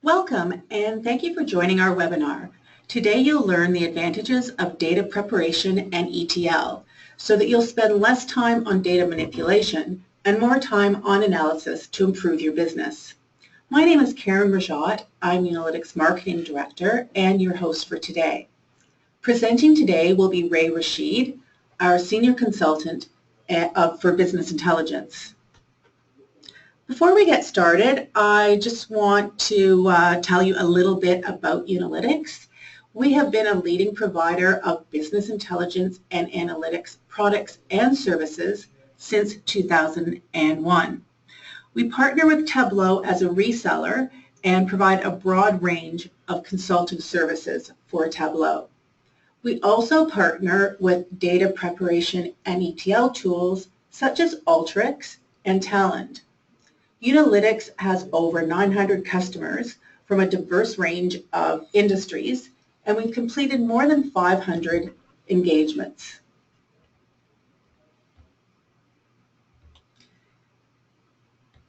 Welcome, and thank you for joining our webinar. Today you'll learn the advantages of data preparation and ETL so that you'll spend less time on data manipulation and more time on analysis to improve your business. My name is Karen Rajat. I'm Analytics Marketing Director and your host for today. Presenting today will be Ray Rashid, our Senior Consultant for Business Intelligence. Before we get started, I just want to tell you a little bit about Unalytics. We have been a leading provider of business intelligence and analytics products and services since 2001. We partner with Tableau as a reseller and provide a broad range of consulting services for Tableau. We also partner with data preparation and ETL tools such as Alteryx and Talend. Unalytics has over 900 customers from a diverse range of industries, and we've completed more than 500 engagements.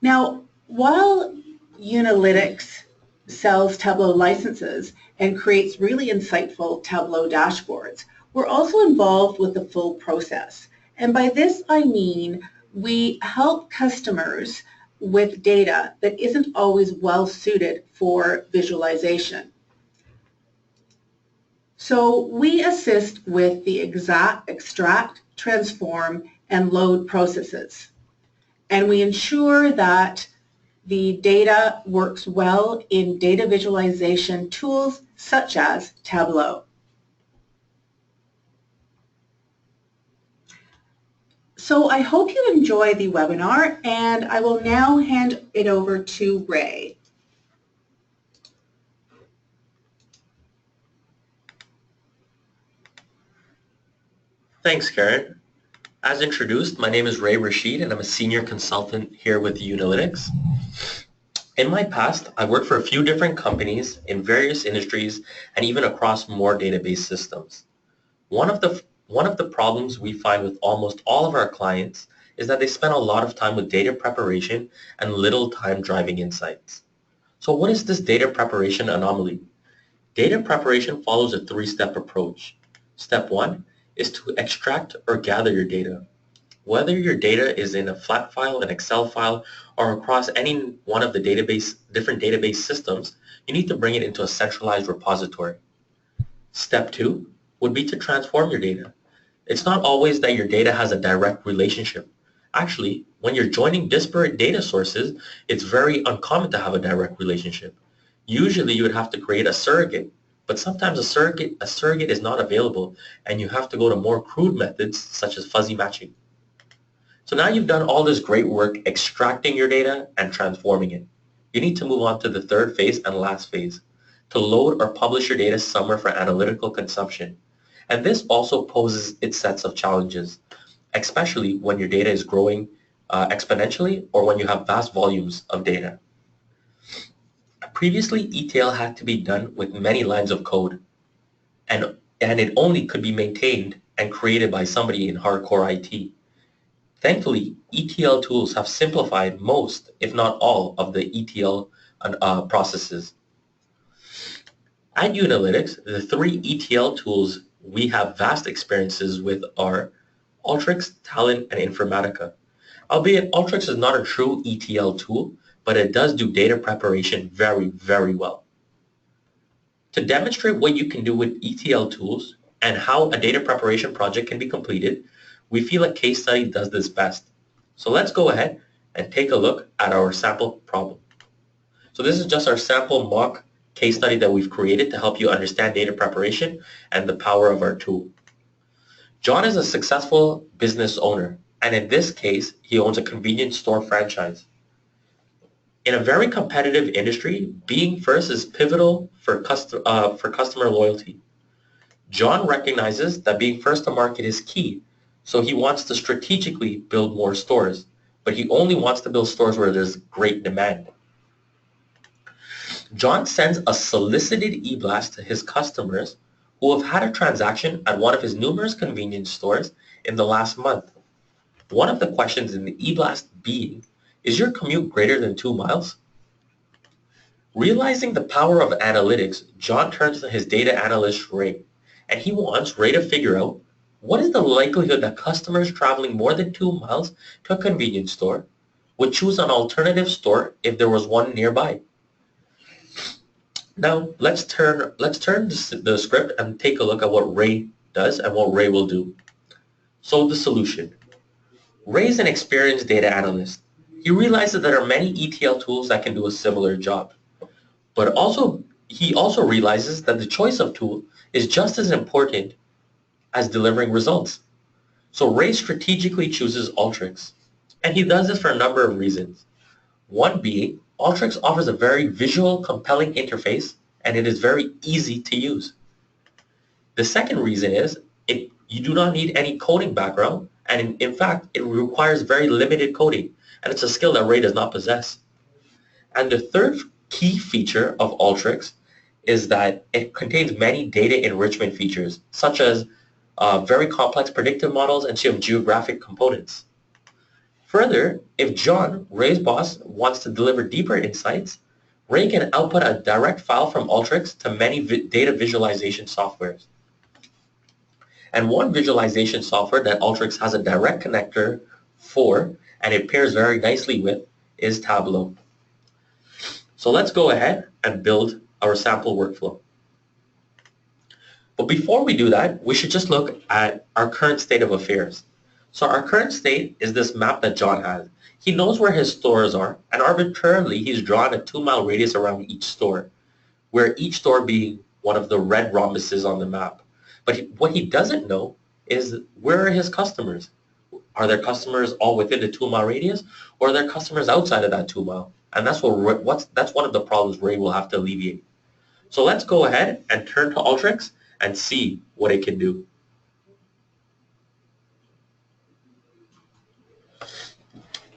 Now, while Unalytics sells Tableau licenses and creates really insightful Tableau dashboards, we're also involved with the full process. And by this I mean we help customers with data that isn't always well suited for visualization. So we assist with the extract, transform, and load processes. And we ensure that the data works well in data visualization tools such as Tableau. So I hope you enjoy the webinar, and I will now hand it over to Ray. Thanks, Karen. As introduced, my name is Ray Rashid, and I'm a senior consultant here with Unalytics. In my past, I worked for a few different companies in various industries and even across more database systems. One of the problems we find with almost all of our clients is that they spend a lot of time with data preparation and little time driving insights. So what is this data preparation anomaly? Data preparation follows a three-step approach. Step one is to extract or gather your data. Whether your data is in a flat file, an Excel file, or across any one of the different database systems, you need to bring it into a centralized repository. Step two would be to transform your data. It's not always that your data has a direct relationship. Actually, when you're joining disparate data sources, it's very uncommon to have a direct relationship. Usually you would have to create a surrogate, but sometimes a surrogate is not available and you have to go to more crude methods such as fuzzy matching. So now you've done all this great work extracting your data and transforming it. You need to move on to the third phase and last phase, to load or publish your data somewhere for analytical consumption. And this also poses its sets of challenges, especially when your data is growing exponentially or when you have vast volumes of data. Previously, ETL had to be done with many lines of code, and it only could be maintained and created by somebody in hardcore IT. Thankfully, ETL tools have simplified most, if not all, of the ETL processes. At Unalytics, the three ETL tools we have vast experiences with are Alteryx, Talend, and Informatica. Albeit Alteryx is not a true ETL tool, but it does do data preparation very, very well. To demonstrate what you can do with ETL tools and how a data preparation project can be completed, we feel a case study does this best. So let's go ahead and take a look at our sample problem. So this is just our sample mock case study that we've created to help you understand data preparation and the power of our tool. John is a successful business owner, and in this case, he owns a convenience store franchise. In a very competitive industry, being first is pivotal for customer loyalty. John recognizes that being first to market is key, so he wants to strategically build more stores, but he only wants to build stores where there's great demand. John sends a solicited e-blast to his customers who have had a transaction at one of his numerous convenience stores in the last month. One of the questions in the e-blast being, is your commute greater than 2 miles? Realizing the power of analytics, John turns to his data analyst Ray, and he wants Ray to figure out what is the likelihood that customers traveling more than 2 miles to a convenience store would choose an alternative store if there was one nearby. Now let's turn the script and take a look at what Ray does and what Ray will do. So the solution. Ray is an experienced data analyst. He realizes that there are many ETL tools that can do a similar job. But he also realizes that the choice of tool is just as important as delivering results. So Ray strategically chooses Alteryx. And he does this for a number of reasons. One being, Alteryx offers a very visual, compelling interface, and it is very easy to use. The second reason is you do not need any coding background, and in fact, it requires very limited coding, and it's a skill that Ray does not possess. And the third key feature of Alteryx is that it contains many data enrichment features, such as very complex predictive models and some geographic components. Further, if John, Ray's boss, wants to deliver deeper insights, Ray can output a direct file from Alteryx to many data visualization softwares. And one visualization software that Alteryx has a direct connector for, and it pairs very nicely with, is Tableau. So let's go ahead and build our sample workflow. But before we do that, we should just look at our current state of affairs. So our current state is this map that John has. He knows where his stores are, and arbitrarily he's drawn a 2-mile radius around each store, where each store being one of the red rhombuses on the map. But what he doesn't know is where are his customers? Are there customers all within the 2-mile radius, or are there customers outside of that 2 mile? And that's that's one of the problems Ray will have to alleviate. So let's go ahead and turn to Alteryx and see what it can do.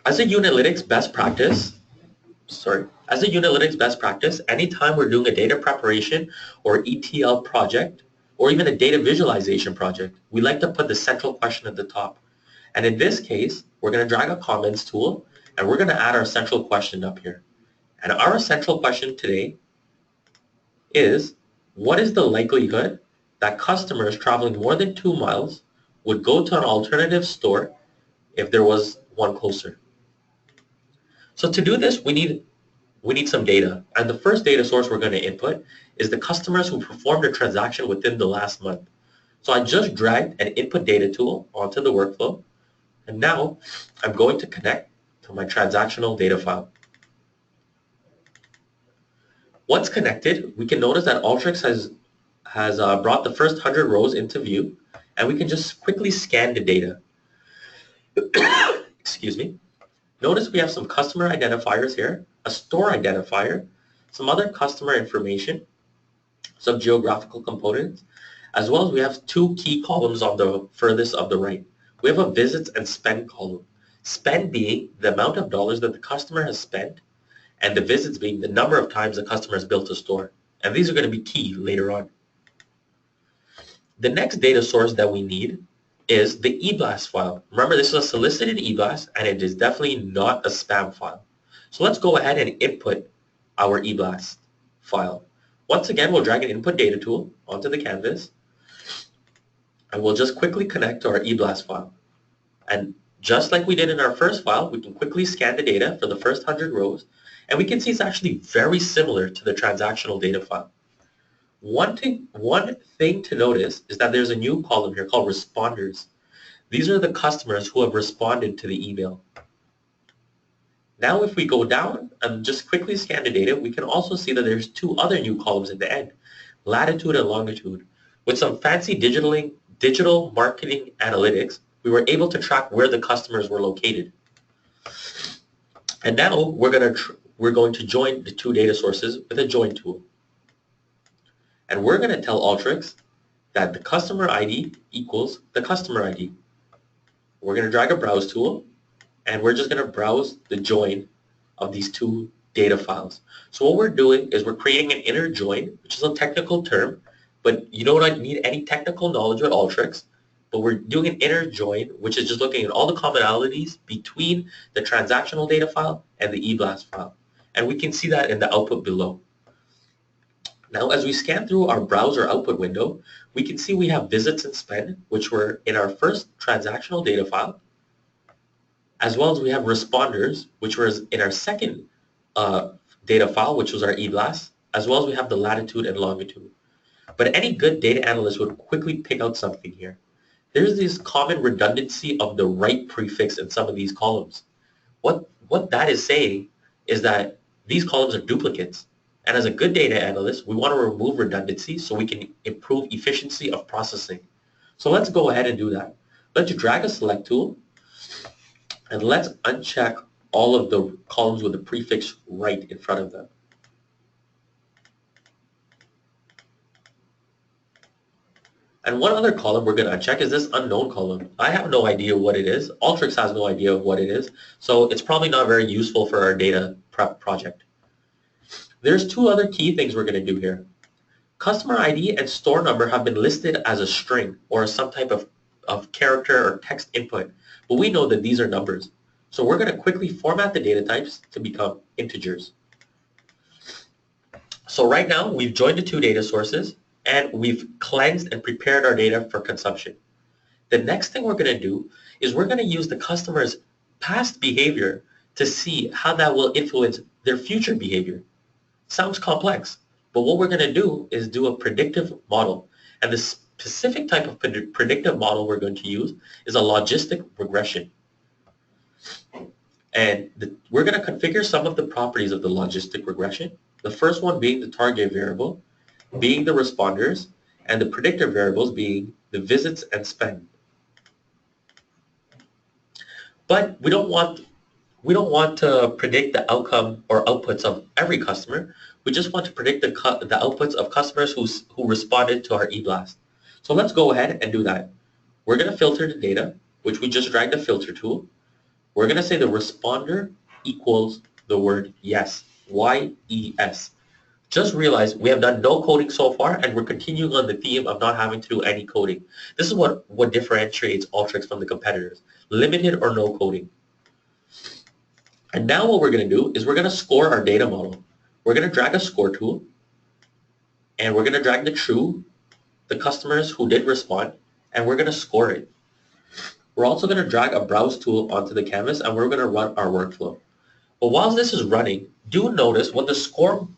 As a Uninalytics best practice, anytime we're doing a data preparation or ETL project, or even a data visualization project, we like to put the central question at the top. And in this case, we're going to drag a comments tool, and we're going to add our central question up here. And our central question today is, what is the likelihood that customers traveling more than 2 miles would go to an alternative store if there was one closer? So to do this, we need some data. And the first data source we're going to input is the customers who performed a transaction within the last month. So I just dragged an input data tool onto the workflow. And now I'm going to connect to my transactional data file. Once connected, we can notice that Alteryx has brought the first 100 rows into view, and we can just quickly scan the data. Excuse me. Notice we have some customer identifiers here, a store identifier, some other customer information, some geographical components, as well as we have 2 key columns on the furthest of the right. We have a visits and spend column. Spend being the amount of dollars that the customer has spent, and the visits being the number of times the customer has built a store. And these are going to be key later on. The next data source that we need is the eBlast file. Remember, this is a solicited eBlast, and it is definitely not a spam file. So let's go ahead and input our eBlast file. Once again, we'll drag an input data tool onto the canvas, and we'll just quickly connect to our eBlast file. And just like we did in our first file, we can quickly scan the data for the first 100 rows, and we can see it's actually very similar to the transactional data file. One thing to notice is that there's a new column here called responders. These are the customers who have responded to the email. Now if we go down and just quickly scan the data, we can also see that there's 2 other new columns at the end, latitude and longitude. With some fancy digital marketing analytics, we were able to track where the customers were located. And now we're going to join the 2 data sources with a join tool. And we're going to tell Alteryx that the customer ID equals the customer ID. We're going to drag a browse tool, and we're just going to browse the join of these 2 data files. So what we're doing is we're creating an inner join, which is a technical term, but you don't need any technical knowledge with Alteryx. But we're doing an inner join, which is just looking at all the commonalities between the transactional data file and the eBlast file. And we can see that in the output below. Now, as we scan through our browser output window, we can see we have visits and spend, which were in our first transactional data file, as well as we have responders, which was in our second data file, which was our eBlast, as well as we have the latitude and longitude. But any good data analyst would quickly pick out something here. There's this common redundancy of the right prefix in some of these columns. What that is saying is that these columns are duplicates. And as a good data analyst, we want to remove redundancy so we can improve efficiency of processing. So let's go ahead and do that. Let's drag a select tool, and let's uncheck all of the columns with the prefix right in front of them. And one other column we're going to uncheck is this unknown column. I have no idea what it is. Alteryx has no idea what it is. So it's probably not very useful for our data prep project. There's two other key things we're going to do here. Customer ID and store number have been listed as a string or some type of character or text input, but we know that these are numbers. So we're going to quickly format the data types to become integers. So right now, we've joined the two data sources, and we've cleansed and prepared our data for consumption. The next thing we're going to do is we're going to use the customer's past behavior to see how that will influence their future behavior. Sounds complex, but what we're going to do is do a predictive model. And the specific type of predictive model we're going to use is a logistic regression. And we're going to configure some of the properties of the logistic regression. The first one being the target variable, being the responders, and the predictor variables being the visits and spend. But we don't want to predict the outcome or outputs of every customer. We just want to predict the outputs of customers who responded to our eBlast. So let's go ahead and do that. We're going to filter the data, which we just dragged the filter tool. We're going to say the responder equals the word yes, Y-E-S. Just realize we have done no coding so far, and we're continuing on the theme of not having to do any coding. This is what differentiates Alteryx from the competitors, limited or no coding. And now what we're going to do is we're going to score our data model. We're going to drag a score tool, and we're going to drag the customers who did respond, and we're going to score it. We're also going to drag a browse tool onto the canvas, and we're going to run our workflow. But while this is running, do notice what the score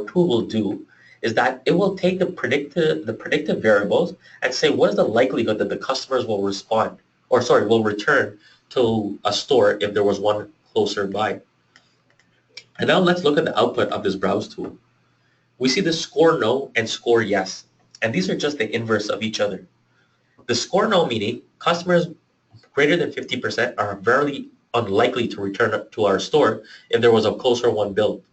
tool will do is that it will take the predictive variables and say what is the likelihood that the customers will will return to a store if there was one closer by. And now let's look at the output of this browse tool. We see the score no and score yes, and these are just the inverse of each other. The score no meaning customers greater than 50% are very unlikely to return to our store if there was a closer one built.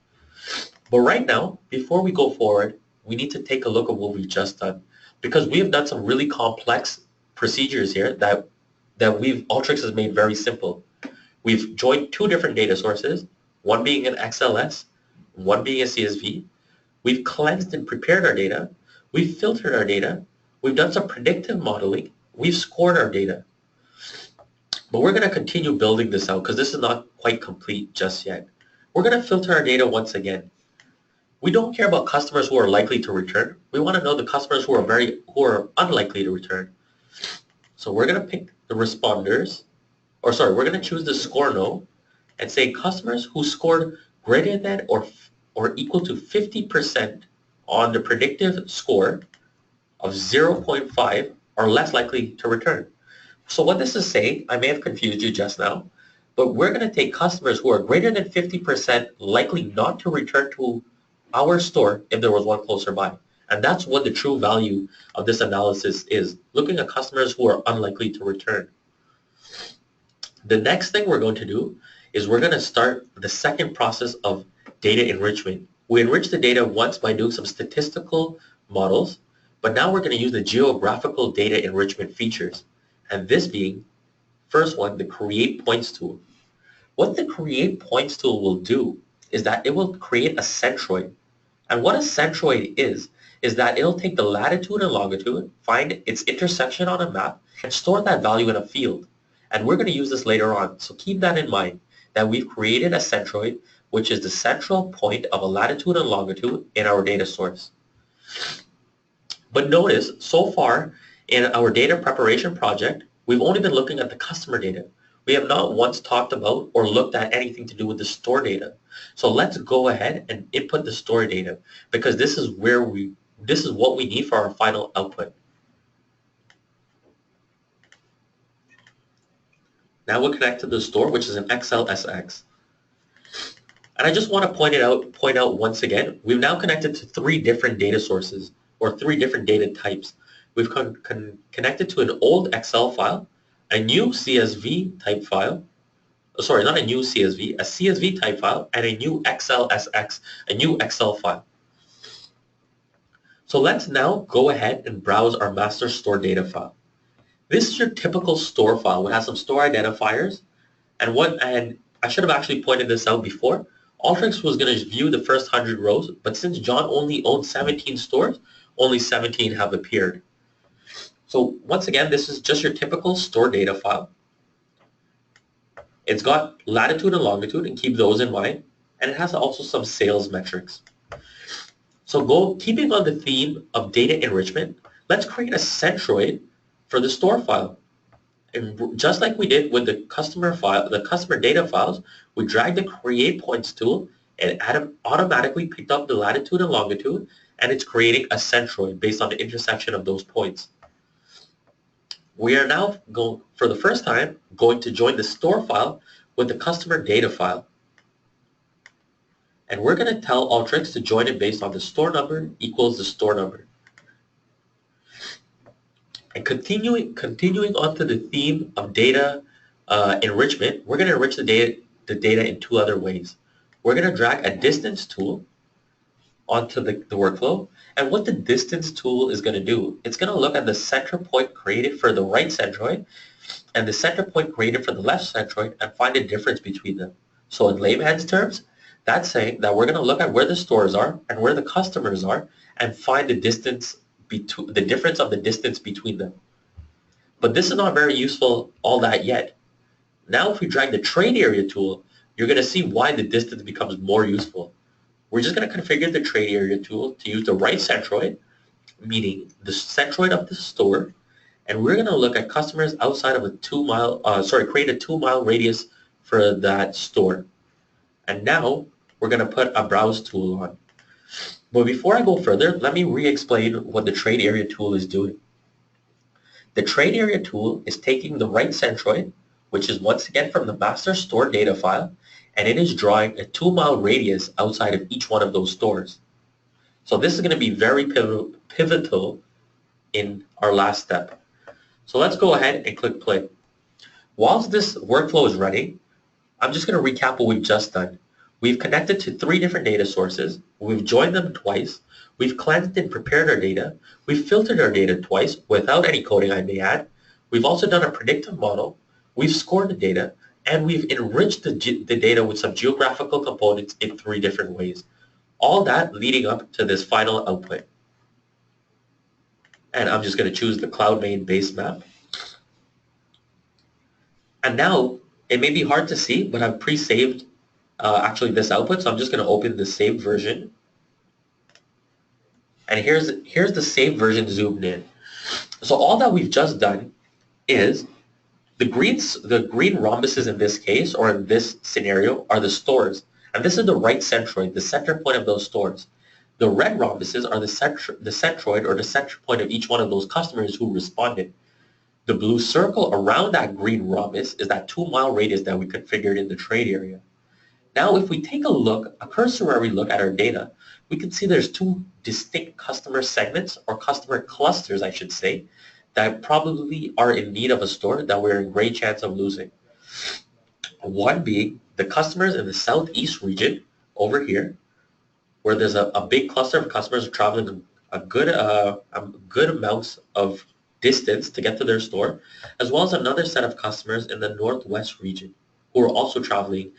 But right now, before we go forward, we need to take a look at what we've just done, because we have done some really complex procedures here that Alteryx has made very simple. We've joined two different data sources, one being an XLS, one being a CSV. We've cleansed and prepared our data. We've filtered our data. We've done some predictive modeling. We've scored our data. But we're going to continue building this out because this is not quite complete just yet. We're going to filter our data once again. We don't care about customers who are likely to return. We want to know the customers who are unlikely to return. So we're going to pick the responders, we're going to choose the score no and say customers who scored greater than or equal to 50% on the predictive score of 0.5 are less likely to return. So what this is saying, I may have confused you just now, but we're going to take customers who are greater than 50% likely not to return to our store if there was one closer by. And that's what the true value of this analysis is, looking at customers who are unlikely to return. The next thing we're going to do is we're going to start the second process of data enrichment. We enrich the data once by doing some statistical models, but now we're going to use the geographical data enrichment features. And this being, first one, the create points tool. What the create points tool will do is that it will create a centroid. And what a centroid is that it'll take the latitude and longitude, find its intersection on a map, and store that value in a field. And we're going to use this later on. So keep that in mind, that we've created a centroid which is the central point of a latitude and longitude in our data source. But notice, so far in our data preparation project, we've only been looking at the customer data. We have not once talked about or looked at anything to do with the store data. So let's go ahead and input the store data, because this is what we need for our final output. Now we'll connect to the store, which is an XLSX. And I just want to point out once again, we've now connected to 3 different data sources, or 3 different data types. We've connected to an old Excel file, a new CSV type file, sorry, not a new CSV, a CSV type file, and a new XLSX, a new Excel file. So let's now go ahead and browse our master store data file. This is your typical store file. It has some store identifiers, and I should have actually pointed this out before. Alteryx was going to view the first 100 rows, but since John only owns 17 stores, only 17 have appeared. So once again, this is just your typical store data file. It's got latitude and longitude, and keep those in mind, and it has also some sales metrics. So keeping on the theme of data enrichment, let's create a centroid for the store file. And just like we did with the customer data files, we dragged the create points tool and automatically picked up the latitude and longitude, and it's creating a centroid based on the intersection of those points. We are now, for the first time, going to join the store file with the customer data file. And we're going to tell Alteryx to join it based on the store number equals the store number. And continuing on to the theme of data enrichment, we're going to enrich the data in 2 other ways. We're going to drag a distance tool onto the workflow. And what the distance tool is going to do, it's going to look at the center point created for the right centroid and the center point created for the left centroid and find a difference between them. So in layman's terms, that's saying that we're going to look at where the stores are and where the customers are and find the difference of the distance between them. But this is not very useful all that yet. Now if we drag the trade area tool, you're going to see why the distance becomes more useful. We're just going to configure the trade area tool to use the right centroid, meaning the centroid of the store, and we're going to look at customers outside of a 2 mile, create a 2 mile radius for that store. And now we're going to put a browse tool on. But before I go further, let me re-explain what the trade area tool is doing. The trade area tool is taking the right centroid, which is once again from the master store data file, and it is drawing a 2 mile radius outside of each one of those stores. So this is going to be very pivotal in our last step. So let's go ahead and click play. Whilst this workflow is running, I'm just going to recap what we've just done. We've connected to 3 different data sources. We've joined them twice. We've cleansed and prepared our data. We've filtered our data twice without any coding, I may add. We've also done a predictive model. We've scored the data, and we've enriched the data with some geographical components in 3 different ways. All that leading up to this final output. And I'm just going to choose the Cloud Main base map. And now, it may be hard to see, but I've pre-saved actually this output, so I'm just going to open the saved version. And here's the saved version zoomed in. So all that we've just done is the green rhombuses in this case, or in this scenario, are the stores. And this is the right centroid, the center point of those stores. The red rhombuses are the centroid, or the center point of each one of those customers who responded. The blue circle around that green rhombus is that 2 mile radius that we configured in the trade area. Now, if we take a cursory look at our data, we can see there's 2 distinct customer segments, or customer clusters, I should say, that probably are in need of a store that we're in great chance of losing. One being the customers in the southeast region over here, where there's a big cluster of customers traveling a good amounts of distance to get to their store, as well as another set of customers in the northwest region who are also traveling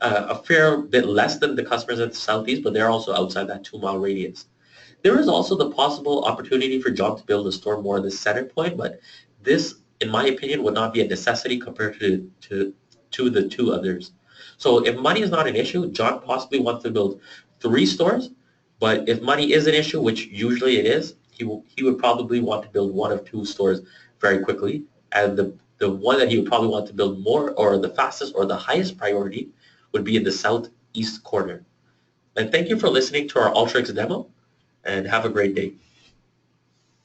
a fair bit less than the customers in the southeast, but they're also outside that 2 mile radius. There is also the possible opportunity for John to build a store more in the center point, but this, in my opinion, would not be a necessity compared to the 2 others. So if money is not an issue, John possibly wants to build 3 stores, but if money is an issue, which usually it is, he would probably want to build 1 of 2 stores very quickly. And the one that he would probably want to build more or the fastest or the highest priority would be in the southeast corner. And thank you for listening to our Ultrix demo, and have a great day.